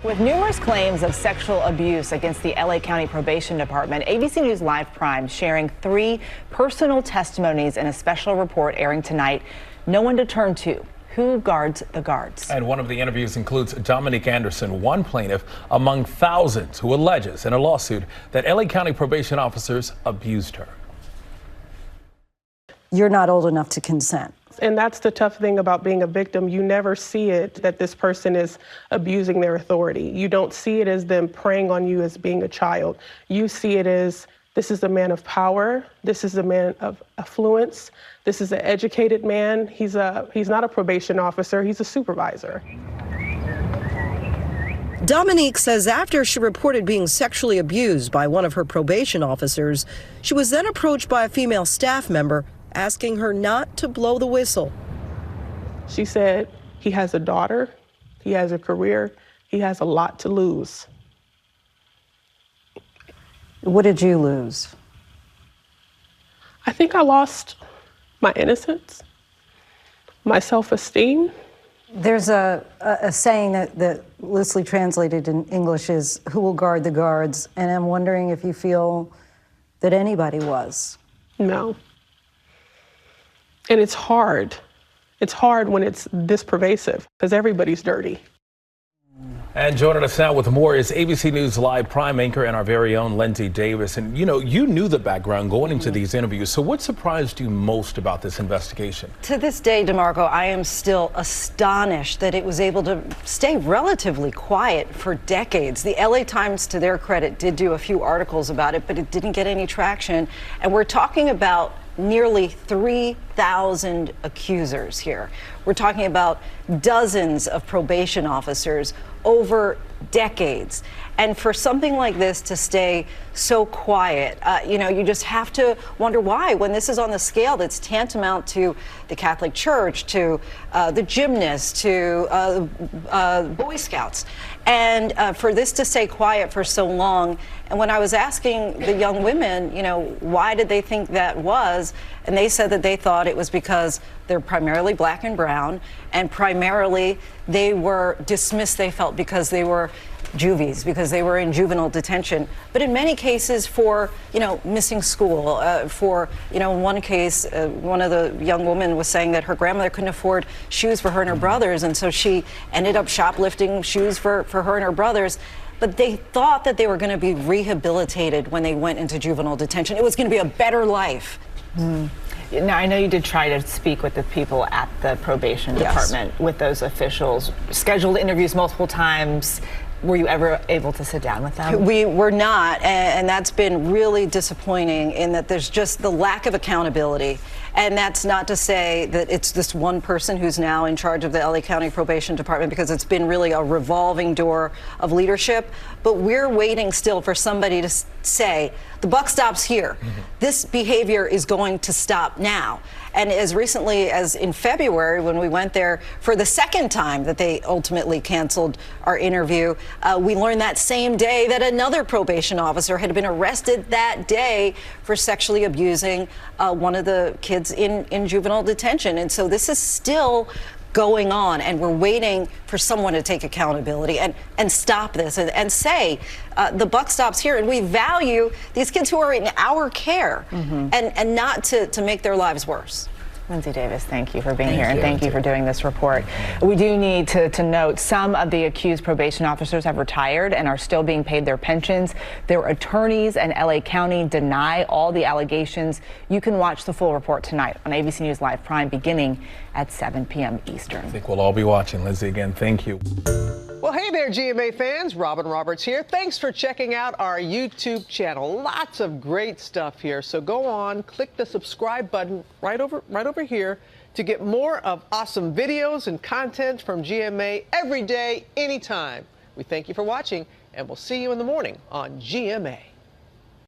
With numerous claims of sexual abuse against the LA County Probation Department, ABC News Live Prime sharing 3 personal testimonies in a special report airing tonight. No one to turn to. Who guards the guards? And one of the interviews includes Dominique Anderson, one plaintiff among thousands who alleges in a lawsuit that LA County probation officers abused her. You're not old enough to consent. And that's the tough thing about being a victim. You never see it that this person is abusing their authority. You don't see it as them preying on you as being a child. You see it as this is a man of power. This is a man of affluence. This is an educated man. He's not a probation officer. He's a supervisor. Dominique says after she reported being sexually abused by one of her probation officers, she was then approached by a female staff member asking her not to blow the whistle. She said, he has a daughter, he has a career, he has a lot to lose. What did you lose? I think I lost my innocence, my self-esteem. There's a saying that loosely translated in English is, who will guard the guards? And I'm wondering if you feel that anybody was. No. And it's hard. It's hard when it's this pervasive because everybody's dirty. And joining us now with more is ABC News Live Prime anchor and our very own Linsey Davis. And you knew the background going into these interviews. So what surprised you most about this investigation? To this day, DeMarco, I am still astonished that it was able to stay relatively quiet for decades. The LA Times, to their credit, did do a few articles about it, but it didn't get any traction. And we're talking about nearly 3,000 accusers here. We're talking about dozens of probation officers over decades. And for something like this to stay so quiet, you just have to wonder why, when this is on the scale that's tantamount to the Catholic Church, to the gymnasts, to Boy Scouts. And for this to stay quiet for so long, and when I was asking the young women, why did they think that was, and they said that they thought it was because they're primarily black and brown, and primarily they were dismissed, they felt, because they were juvies, because they were in juvenile detention. But in many cases for, missing school, in one case, one of the young women was saying that her grandmother couldn't afford shoes for her and her brothers, and so she ended up shoplifting shoes for her and her brothers. But they thought that they were going to be rehabilitated when they went into juvenile detention. It was going to be a better life. Now, I know you did try to speak with the people at the probation department, with those officials, scheduled interviews multiple times. Were you ever able to sit down with them? We were not, and that's been really disappointing in that there's just the lack of accountability. And that's not to say that it's this one person who's now in charge of the LA County Probation Department, because it's been really a revolving door of leadership. But we're waiting still for somebody to say, the buck stops here. This behavior is going to stop now. And as recently as in February, when we went there for the second time that they ultimately canceled our interview, we learned that same day that another probation officer had been arrested that day for sexually abusing one of the kids in juvenile detention. And so this is still going on, and we're waiting for someone to take accountability and stop this and say the buck stops here, and we value these kids who are in our care, and not to make their lives worse. Linsey Davis, thank you for being here, and thank you for doing this report. We do need to note some of the accused probation officers have retired and are still being paid their pensions. Their attorneys and LA County deny all the allegations. You can watch the full report tonight on ABC News Live Prime beginning at 7 p.m. Eastern. I think we'll all be watching. Linsey, again, thank you. Well, hey there, GMA fans. Robin Roberts here. Thanks for checking out our YouTube channel. Lots of great stuff here. So go on, click the subscribe button right over here to get more of awesome videos and content from GMA every day, anytime. We thank you for watching, and we'll see you in the morning on GMA.